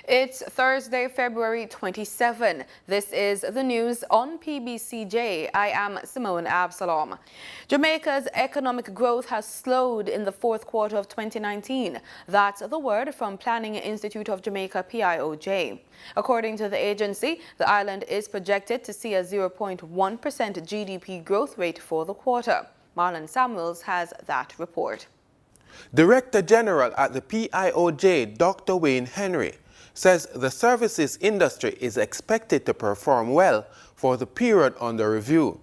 It's Thursday, February 27. This is the news on PBCJ. I am Simone Absalom. Jamaica's economic growth has slowed in the fourth quarter of 2019. That's the word from Planning Institute of Jamaica, Pbcj. According to the agency, the island is projected to see a 0.1% GDP growth rate for the quarter. Marlon Samuels has that report. Director General at the PIOJ, Dr. Wayne Henry, says the services industry is expected to perform well for the period under review.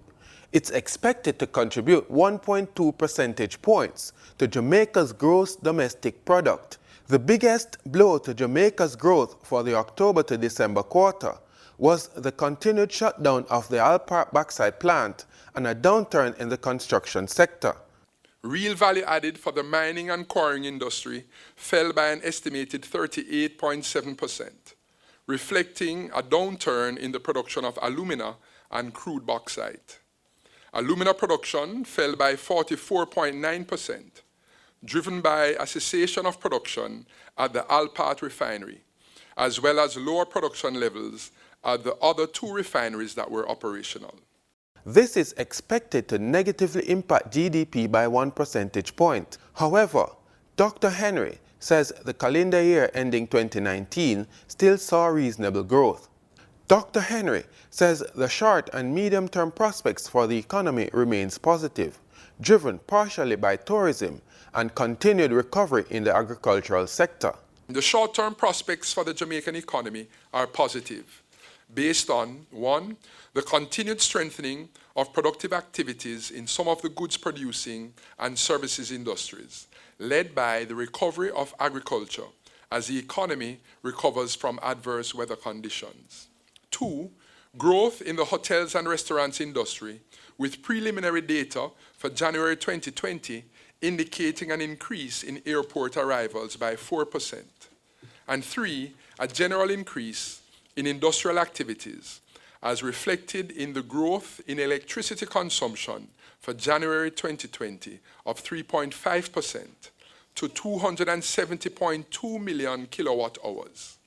It's expected to contribute 1.2 percentage points to Jamaica's gross domestic product. The biggest blow to Jamaica's growth for the October to December quarter was the continued shutdown of the Alpark bauxite plant and a downturn in the construction sector. Real value added for the mining and quarrying industry fell by an estimated 38.7%, reflecting a downturn in the production of alumina and crude bauxite. Alumina production fell by 44.9%, driven by a cessation of production at the Alpart refinery, as well as lower production levels at the other two refineries that were operational. This is expected to negatively impact GDP by 1 percentage point. However, Dr. Henry says the calendar year ending 2019 still saw reasonable growth. Dr. Henry says the short and medium-term prospects for the economy remains positive, driven partially by tourism and continued recovery in the agricultural sector. The short-term prospects for the Jamaican economy are positive, based on, 1, the continued strengthening of productive activities in some of the goods-producing and services industries, led by the recovery of agriculture as the economy recovers from adverse weather conditions. 2, growth in the hotels and restaurants industry, with preliminary data for January 2020 indicating an increase in airport arrivals by 4%. And 3, a general increase in industrial activities, as reflected in the growth in electricity consumption for January 2020 of 3.5% to 270.2 million kilowatt hours.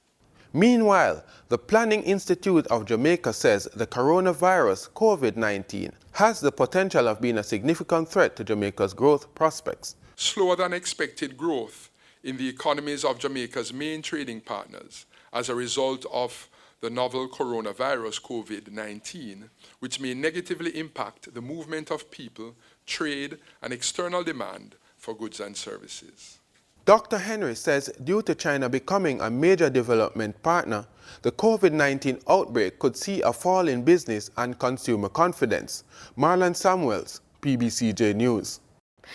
Meanwhile, the Planning Institute of Jamaica says the coronavirus, COVID-19, has the potential of being a significant threat to Jamaica's growth prospects. Slower than expected growth in the economies of Jamaica's main trading partners as a result of the novel coronavirus, COVID-19, which may negatively impact the movement of people, trade, and external demand for goods and services. Dr. Henry says due to China becoming a major development partner, the COVID-19 outbreak could see a fall in business and consumer confidence. Marlon Samuels, PBCJ News.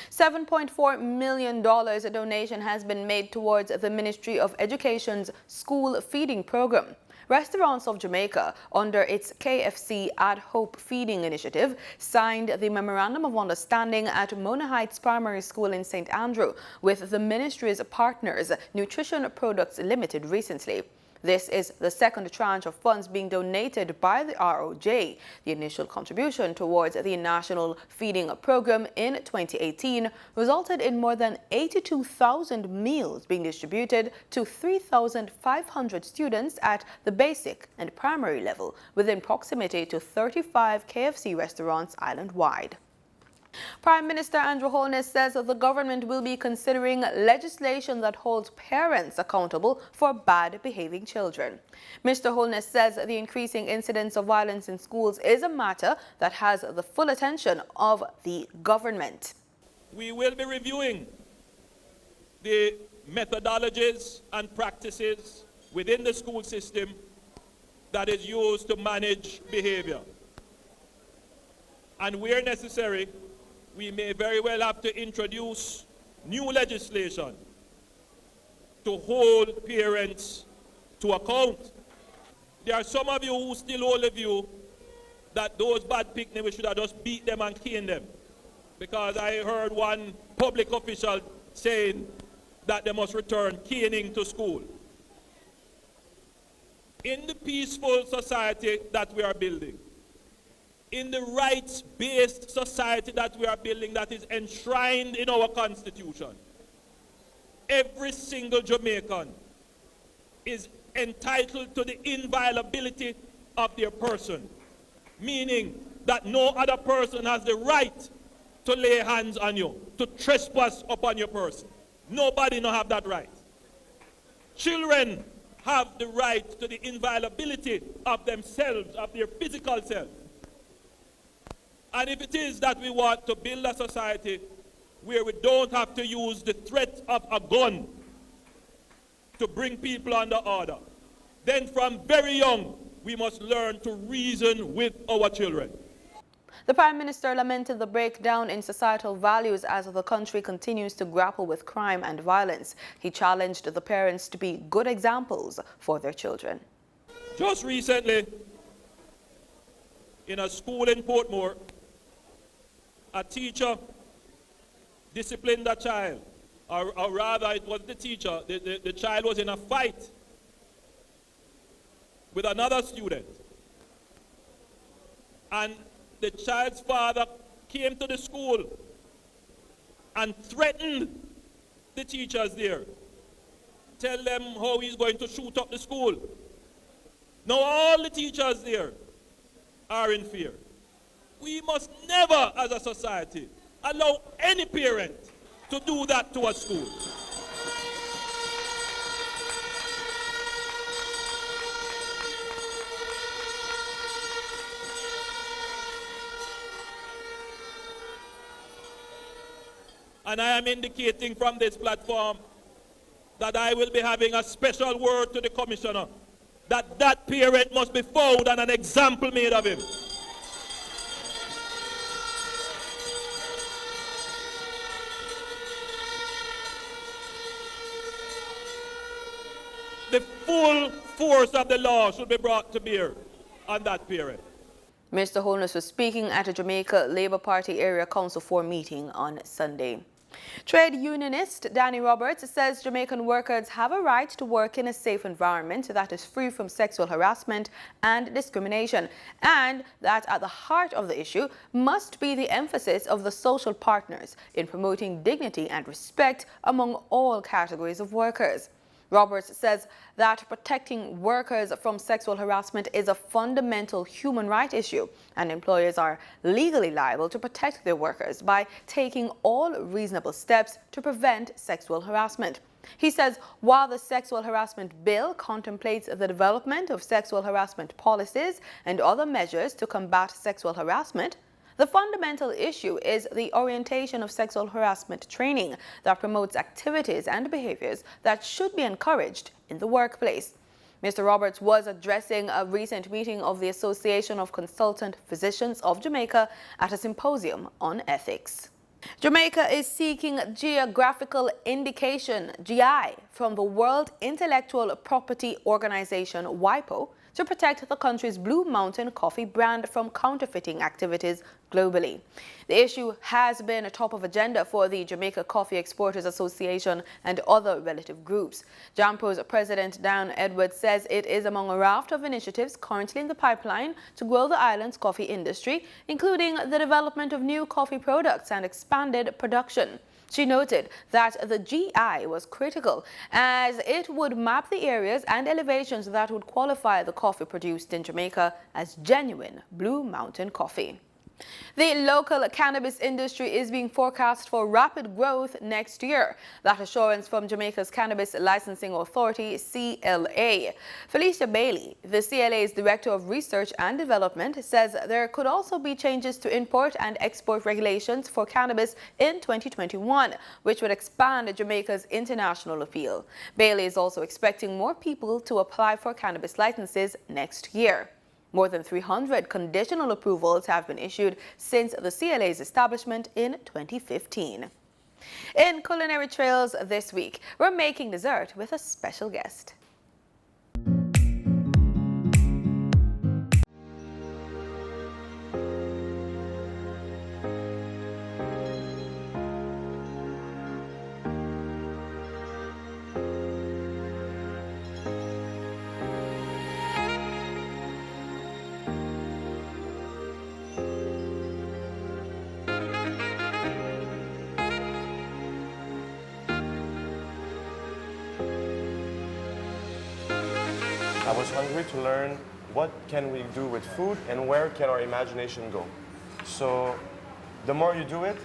$7.4 million donation has been made towards the Ministry of Education's school feeding program. Restaurants of Jamaica, under its KFC Ad Hope Feeding Initiative, signed the Memorandum of Understanding at Mona Heights Primary School in St. Andrew with the ministry's partners, Nutrition Products Limited, recently. This is the second tranche of funds being donated by the ROJ. The initial contribution towards the National Feeding Program in 2018 resulted in more than 82,000 meals being distributed to 3,500 students at the basic and primary level within proximity to 35 KFC restaurants island-wide. Prime Minister Andrew Holness says that the government will be considering legislation that holds parents accountable for bad behaving children. Mr. Holness says the increasing incidence of violence in schools is a matter that has the full attention of the government. We will be reviewing the methodologies and practices within the school system that is used to manage behavior. And where necessary, we may very well have to introduce new legislation to hold parents to account. There are some of you who still hold the view that those bad picnics, we should have just beat them and cane them. Because I heard one public official saying that they must return caning to school. In the peaceful society that we are building, in the rights-based society that we are building that is enshrined in our Constitution, every single Jamaican is entitled to the inviolability of their person, meaning that no other person has the right to lay hands on you, to trespass upon your person. Nobody no have that right. Children have the right to the inviolability of themselves, of their physical self. And if it is that we want to build a society where we don't have to use the threat of a gun to bring people under order, then from very young, we must learn to reason with our children. The Prime Minister lamented the breakdown in societal values as the country continues to grapple with crime and violence. He challenged the parents to be good examples for their children. Just recently, in a school in Portmore, a teacher disciplined a child, or rather it was the teacher. The child was in a fight with another student. And the child's father came to the school and threatened the teachers there. Tell them how he's going to shoot up the school. Now all the teachers there are in fear. We must never, as a society, allow any parent to do that to a school. And I am indicating from this platform that I will be having a special word to the commissioner, that that parent must be found and an example made of him. The full force of the law should be brought to bear on that parent. Mr. Holness was speaking at a Jamaica Labour Party Area Council 4 meeting on Sunday. Trade unionist Danny Roberts says Jamaican workers have a right to work in a safe environment that is free from sexual harassment and discrimination, and that at the heart of the issue must be the emphasis of the social partners in promoting dignity and respect among all categories of workers. Roberts says that protecting workers from sexual harassment is a fundamental human right issue, and employers are legally liable to protect their workers by taking all reasonable steps to prevent sexual harassment. He says while the sexual harassment bill contemplates the development of sexual harassment policies and other measures to combat sexual harassment, the fundamental issue is the orientation of sexual harassment training that promotes activities and behaviors that should be encouraged in the workplace. Mr. Roberts was addressing a recent meeting of the Association of Consultant Physicians of Jamaica at a symposium on ethics. Jamaica is seeking geographical indication, GI, from the World Intellectual Property Organization, WIPO, to protect the country's Blue Mountain coffee brand from counterfeiting activities globally. The issue has been a top of agenda for the Jamaica Coffee Exporters Association and other relative groups. JAMPO's President Dan Edwards says it is among a raft of initiatives currently in the pipeline to grow the island's coffee industry, including the development of new coffee products and expanded production. She noted that the GI was critical as it would map the areas and elevations that would qualify the coffee produced in Jamaica as genuine Blue Mountain coffee. The local cannabis industry is being forecast for rapid growth next year. That assurance from Jamaica's Cannabis Licensing Authority, CLA. Felicia Bailey, the CLA's Director of Research and Development, says there could also be changes to import and export regulations for cannabis in 2021, which would expand Jamaica's international appeal. Bailey is also expecting more people to apply for cannabis licenses next year. More than 300 conditional approvals have been issued since the CLA's establishment in 2015. In Culinary Trails this week, we're making dessert with a special guest. I was hungry to learn what can we do with food and where can our imagination go. So the more you do it,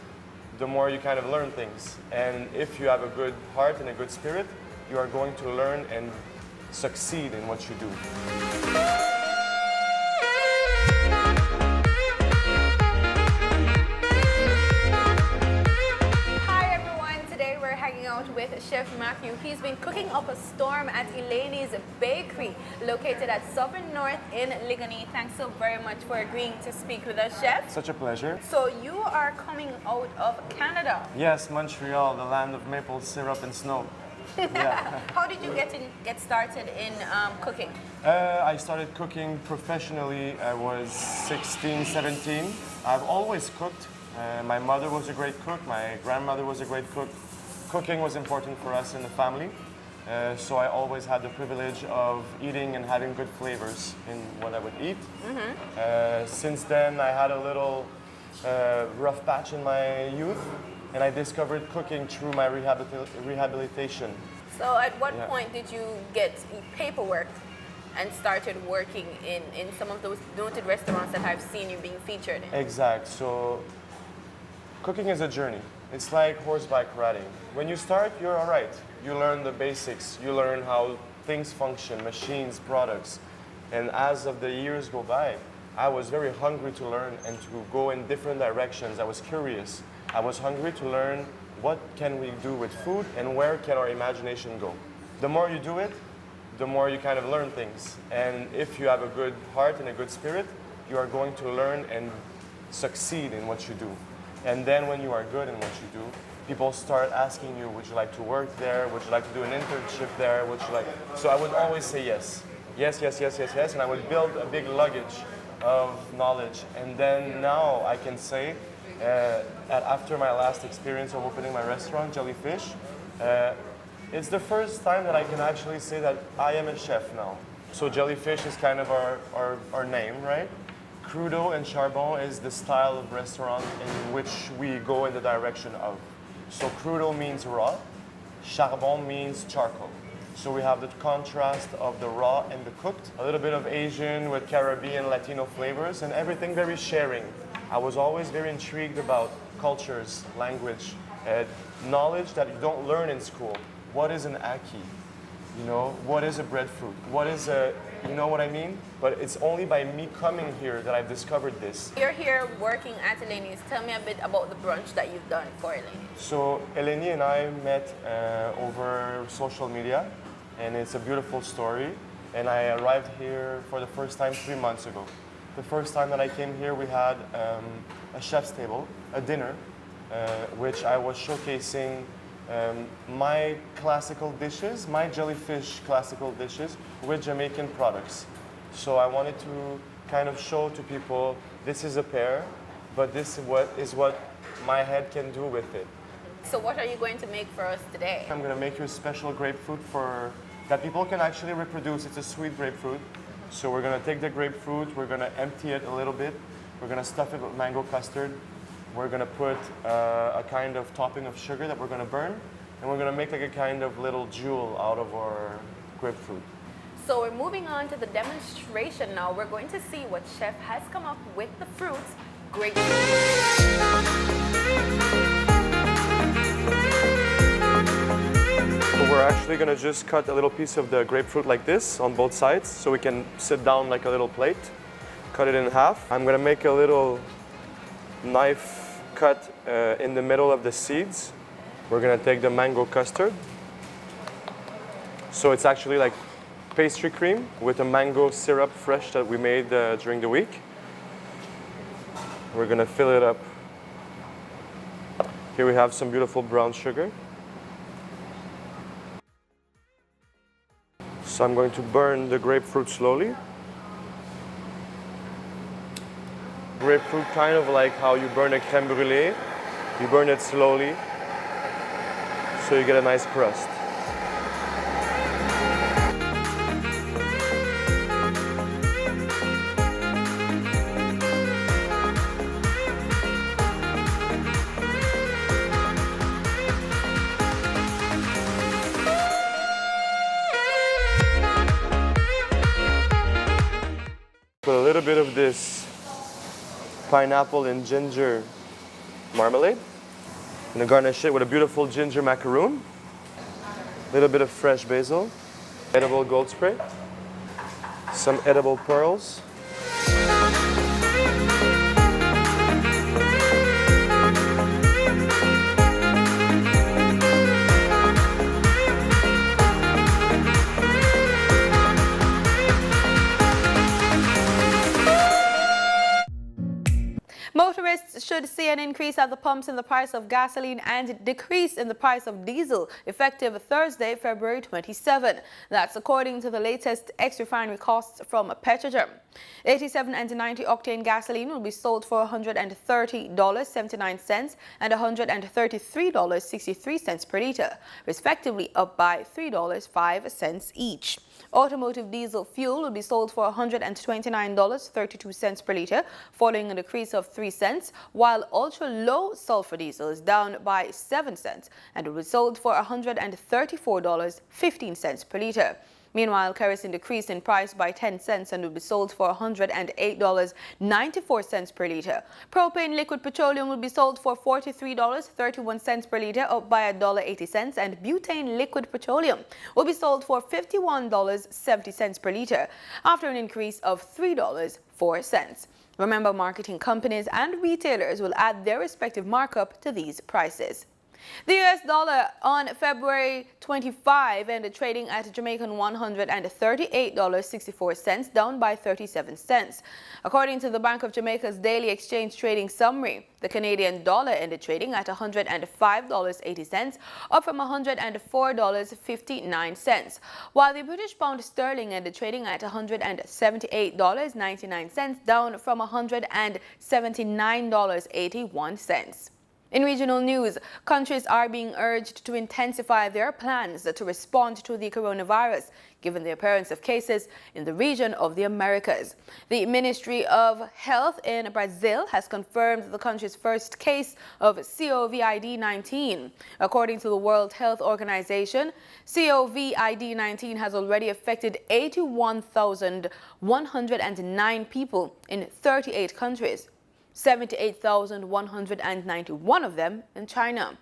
the more you kind of learn things. And if you have a good heart and a good spirit, you are going to learn and succeed in what you do. Hi everyone, today we're hanging out with Chef Matthew. He's been cooking up a storm at Eleni's Bakery, located at Southern North in Ligonier. Thanks so very much for agreeing to speak with us, Chef. Such a pleasure. So you are coming out of Canada. Yes, Montreal, the land of maple syrup and snow. Yeah. How did you get started in cooking? I started cooking professionally. I was 16, 17. I've always cooked. My mother was a great cook. My grandmother was a great cook. Cooking was important for us in the family. So I always had the privilege of eating and having good flavors in what I would eat. Since then, I had a little rough patch in my youth, and I discovered cooking through my rehabilitation. So at what point did you get paperwork and started working in some of those noted restaurants that I've seen you being featured in? Exact. So cooking is a journey. It's like horseback riding. When you start, you're all right. You learn the basics. You learn how things function, machines, products. And as of the years go by, I was very hungry to learn and to go in different directions. I was curious. I was hungry to learn what can we do with food and where can our imagination go. The more you do it, the more you kind of learn things. And if you have a good heart and a good spirit, you are going to learn and succeed in what you do. And then when you are good in what you do, people start asking you, would you like to work there? Would you like to do an internship there? Would you like? So I would always say yes. Yes, yes, yes, yes, yes. And I would build a big luggage of knowledge. And then now I can say, after my last experience of opening my restaurant, Jellyfish, it's the first time that I can actually say that I am a chef now. So Jellyfish is kind of our name, right? Crudo and Charbon is the style of restaurant in which we go in the direction of. So Crudo means raw, Charbon means charcoal. So we have the contrast of the raw and the cooked, a little bit of Asian with Caribbean, Latino flavors, and everything very sharing. I was always very intrigued about cultures, language, knowledge that you don't learn in school. What is an ackee? You know, what is a breadfruit? What is a, you know what I mean? But it's only by me coming here that I've discovered this. You're here working at Eleni's. Tell me a bit about the brunch that you've done for Eleni's. So Eleni and I met over social media, and it's a beautiful story. And I arrived here for the first time 3 months ago. The first time that I came here, we had a chef's table, a dinner, which I was showcasing my classical dishes, my Jellyfish classical dishes with Jamaican products. So I wanted to kind of show to people, this is a pear, but this is what my head can do with it. So what are you going to make for us today? I'm going to make you a special grapefruit that people can actually reproduce. It's a sweet grapefruit. So we're going to take the grapefruit, we're going to empty it a little bit, we're going to stuff it with mango custard, we're going to put a kind of topping of sugar that we're going to burn, and we're going to make like a kind of little jewel out of our grapefruit. So we're moving on to the demonstration now. We're going to see what Chef has come up with the fruits. Grapefruit. So we're actually going to just cut a little piece of the grapefruit like this on both sides so we can sit down like a little plate. Cut it in half. I'm going to make a little knife cut in the middle of the seeds. We're going to take the mango custard. So it's actually like pastry cream with a mango syrup fresh that we made during the week. We're going to fill it up. Here we have some beautiful brown sugar. So I'm going to burn the grapefruit slowly. Grapefruit, kind of like how you burn a crème brûlée. You burn it slowly, so you get a nice crust. pineapple and ginger marmalade. I'm gonna garnish it with a beautiful ginger macaroon, a little bit of fresh basil, edible gold spray, some edible pearls. Motorists should see an increase at the pumps in the price of gasoline and decrease in the price of diesel effective Thursday, February 27. That's according to the latest ex-refinery costs from Petrogerm. 87 and 90 octane gasoline will be sold for $130.79 and $133.63 per liter, respectively, up by $3.05 each. Automotive diesel fuel will be sold for $129.32 per liter, following a decrease of 3 cents, while ultra-low sulfur diesel is down by 7 cents and will be sold for $134.15 per liter. Meanwhile, kerosene decreased in price by 10 cents and will be sold for $108.94 per liter. Propane liquid petroleum will be sold for $43.31 per liter, up by $1.80, and butane liquid petroleum will be sold for $51.70 per liter, after an increase of $3.04. Remember, marketing companies and retailers will add their respective markup to these prices. The US dollar on February 25 ended trading at Jamaican $138.64, down by 37 cents. According to the Bank of Jamaica's daily exchange trading summary, the Canadian dollar ended trading at $105.80, up from $104.59, while the British pound sterling ended trading at $178.99, down from $179.81. In regional news, countries are being urged to intensify their plans to respond to the coronavirus, given the appearance of cases in the region of the Americas. The Ministry of Health in Brazil has confirmed the country's first case of COVID-19. According to the World Health Organization, COVID-19 has already affected 81,109 people in 38 countries. 78,191 of them in China.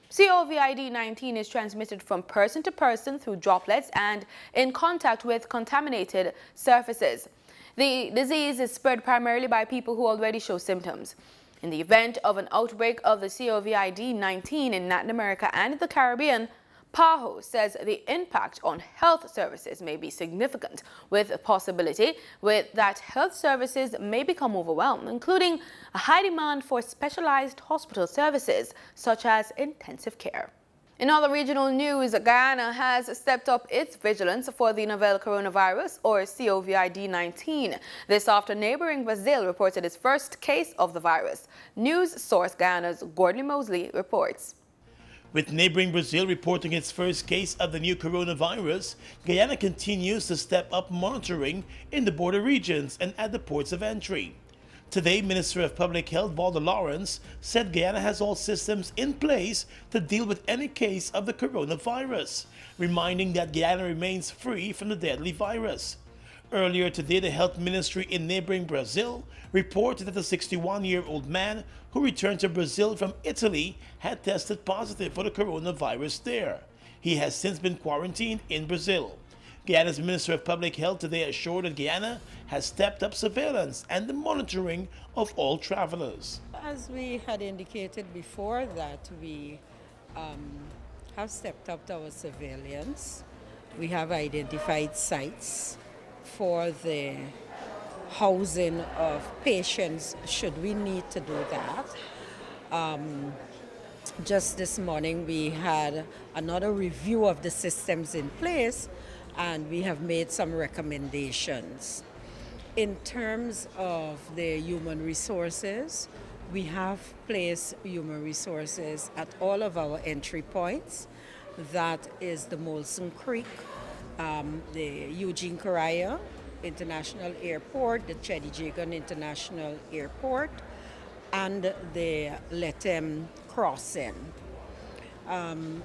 COVID-19 is transmitted from person to person through droplets and in contact with contaminated surfaces. The disease is spread primarily by people who already show symptoms. In the event of an outbreak of the COVID-19 in Latin America and the Caribbean, PAHO says the impact on health services may be significant, with a possibility that health services may become overwhelmed, including a high demand for specialized hospital services such as intensive care. In other regional news, Guyana has stepped up its vigilance for the novel coronavirus, or COVID-19. This after neighboring Brazil reported its first case of the virus. News source Guyana's Gordon Mosley reports. With neighboring Brazil reporting its first case of the new coronavirus, Guyana continues to step up monitoring in the border regions and at the ports of entry. Today, Minister of Public Health Walter Lawrence said Guyana has all systems in place to deal with any case of the coronavirus, reminding that Guyana remains free from the deadly virus. Earlier today, the health ministry in neighboring Brazil reported that the 61-year-old man who returned to Brazil from Italy had tested positive for the coronavirus there. He has since been quarantined in Brazil. Guyana's Minister of Public Health today assured that Guyana has stepped up surveillance and the monitoring of all travelers. As we had indicated before, that we have stepped up our surveillance. We have identified sites for the housing of patients should we need to do that. Just this morning we had another review of the systems in place, and we have made some recommendations. In terms of the human resources, we have placed human resources at all of our entry points. That is the Molson Creek, the Eugene Correa International Airport, the Cheddi Jagan International Airport, and the Letem Crossing.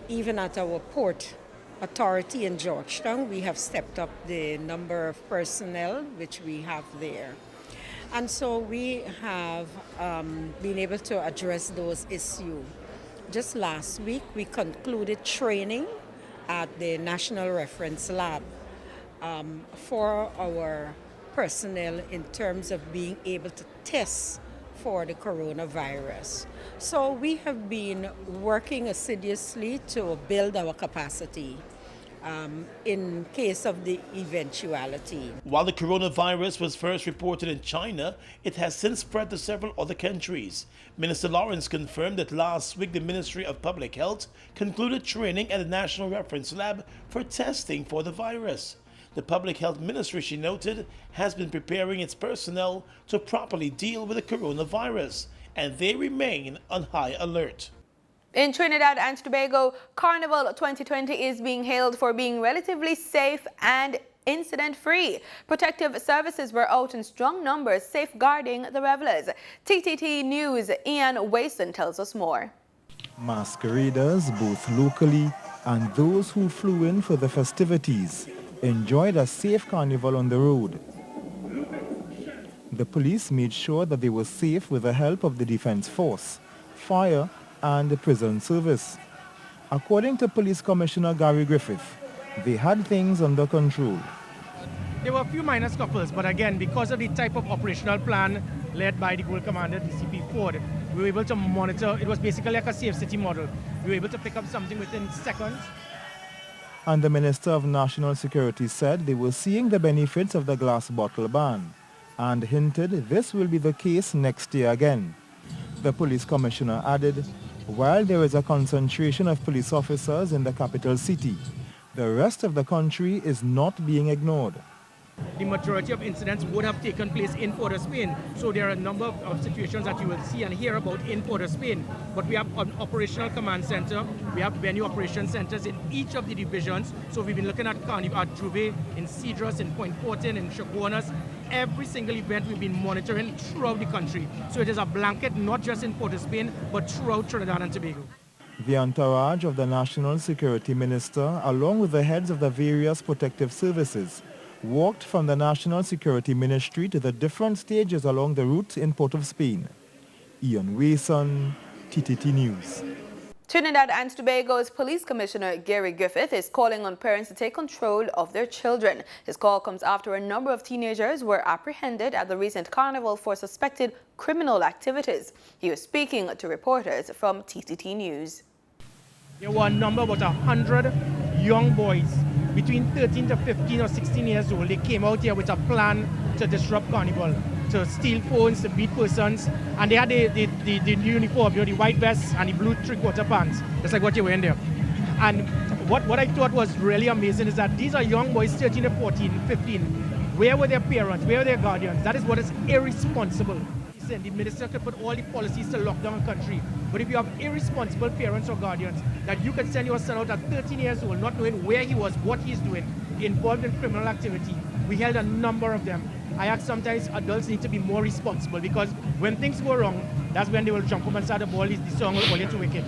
Even at our port authority in Georgetown, we have stepped up the number of personnel which we have there. And so we have been able to address those issues. Just last week, we concluded training at the National Reference Lab for our personnel in terms of being able to test for the coronavirus. So we have been working assiduously to build our capacity in case of the eventuality. While the coronavirus was first reported in China, it has since spread to several other countries. Minister Lawrence confirmed that last week the Ministry of Public Health concluded training at the National Reference Lab for testing for the virus. The Public Health Ministry, she noted, has been preparing its personnel to properly deal with the coronavirus, and they remain on high alert. In Trinidad and Tobago, Carnival 2020 is being hailed for being relatively safe and incident-free. Protective services were out in strong numbers safeguarding the revelers. TTT News' Ian Wason tells us more. Masqueraders, both locally and those who flew in for the festivities, enjoyed a safe carnival on the road. The police made sure that they were safe with the help of the Defense Force, fire and the prison service. According to Police Commissioner Gary Griffith, they had things under control. There were a few minor scuffles, but again, because of the type of operational plan led by the Gold Commander, DCP Ford, we were able to monitor. It was basically like a safe city model. We were able to pick up something within seconds. And the Minister of National Security said they were seeing the benefits of the glass bottle ban and hinted this will be the case next year again. The police commissioner added, while there is a concentration of police officers in the capital city, the rest of the country is not being ignored. The majority of incidents would have taken place in Port of Spain. So there are a number of situations that you will see and hear about in Port of Spain. But we have an operational command center. We have venue operation centers in each of the divisions. So we've been looking at Carnival, at Juve, in Cedros, in Point Fortin, in Chaguanas. Every single event we've been monitoring throughout the country. So it is a blanket, not just in Port of Spain, but throughout Trinidad and Tobago. The entourage of the National Security Minister, along with the heads of the various protective services, walked from the National Security Ministry to the different stages along the route in Port of Spain. Ian Wason, TTT News. Trinidad and Tobago's Police Commissioner Gary Griffith is calling on parents to take control of their children. His call comes after a number of teenagers were apprehended at the recent carnival for suspected criminal activities. He was speaking to reporters from TTT News. There were a number, about 100 young boys between 13 to 15 or 16 years old. They came out here with a plan to disrupt Carnival, to steal phones, to beat persons, and they had the uniform, the white vest and the blue three-quarter pants, just like what you're wearing there. And what I thought was really amazing is that these are young boys, 13 to 14, 15. Where were their parents? Where were their guardians? That is what is irresponsible. The minister could put all the policies to lock down the country. But if you have irresponsible parents or guardians, that you could send your son out at 13 years old, not knowing where he was, what he's doing, involved in criminal activity. We held a number of them. I ask sometimes adults need to be more responsible, because when things go wrong, that's when they will jump up and start the ball. The song will only to wicked.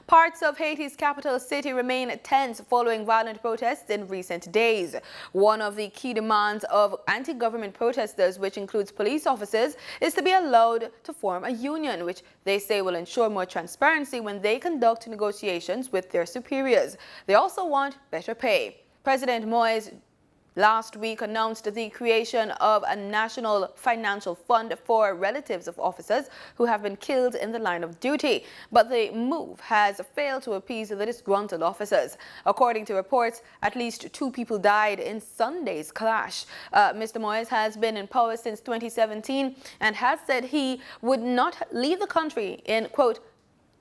Parts of Haiti's capital city remain tense following violent protests in recent days. One of the key demands of anti-government protesters, which includes police officers, is to be allowed to form a union, which they say will ensure more transparency when they conduct negotiations with their superiors. They also want better pay. President Moise last week announced the creation of a national financial fund for relatives of officers who have been killed in the line of duty. But the move has failed to appease the disgruntled officers. According to reports, at least 2 people died in Sunday's clash. Mr. Moise has been in power since 2017 and has said he would not leave the country in, quote,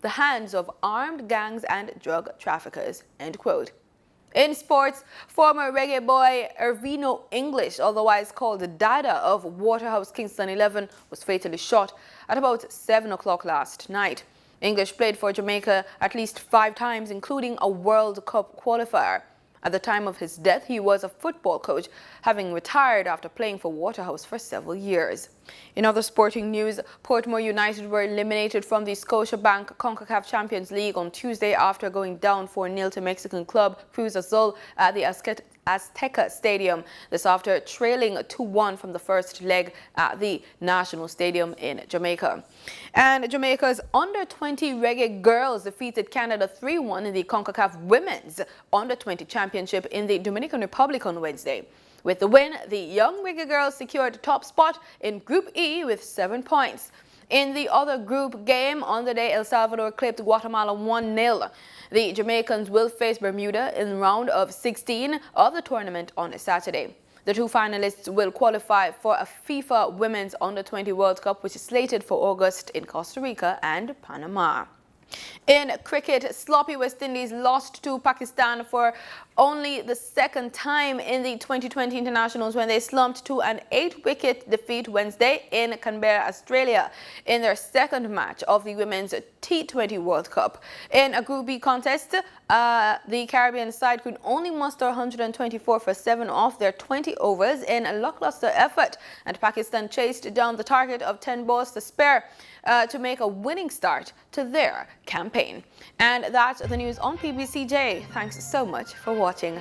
the hands of armed gangs and drug traffickers, end quote. In sports, former reggae boy Irvino English, otherwise called the Dada of Waterhouse Kingston 11, was fatally shot at about 7 o'clock last night. English played for Jamaica at least 5 times, including a World Cup qualifier. At the time of his death, he was a football coach, having retired after playing for Waterhouse for several years. In other sporting news, Portmore United were eliminated from the Scotiabank CONCACAF Champions League on Tuesday after going down 4-0 to Mexican club Cruz Azul at the Azteca Stadium this after trailing 2-1 from the first leg at the National Stadium in Jamaica. And Jamaica's under-20 Reggae Girlz defeated Canada 3-1 in the CONCACAF Women's Under-20 Championship in the Dominican Republic on Wednesday. With the win, the young Reggae Girls secured the top spot in Group E with 7 points. In the other group game on the day, El Salvador clipped Guatemala 1-0. The Jamaicans will face Bermuda in round of 16 of the tournament on Saturday. The two finalists will qualify for a FIFA Women's Under-20 World Cup, which is slated for August in Costa Rica and Panama. In cricket, sloppy West Indies lost to Pakistan for only the second time in the 2020 internationals when they slumped to an 8-wicket defeat Wednesday in Canberra, Australia, in their second match of the Women's T20 World Cup. In a Group B contest, the Caribbean side could only muster 124 for 7 off their 20 overs in a lackluster effort, and Pakistan chased down the target of 10 balls to spare to make a winning start to their campaign. And that's the news on PBCJ. Thanks so much for watching.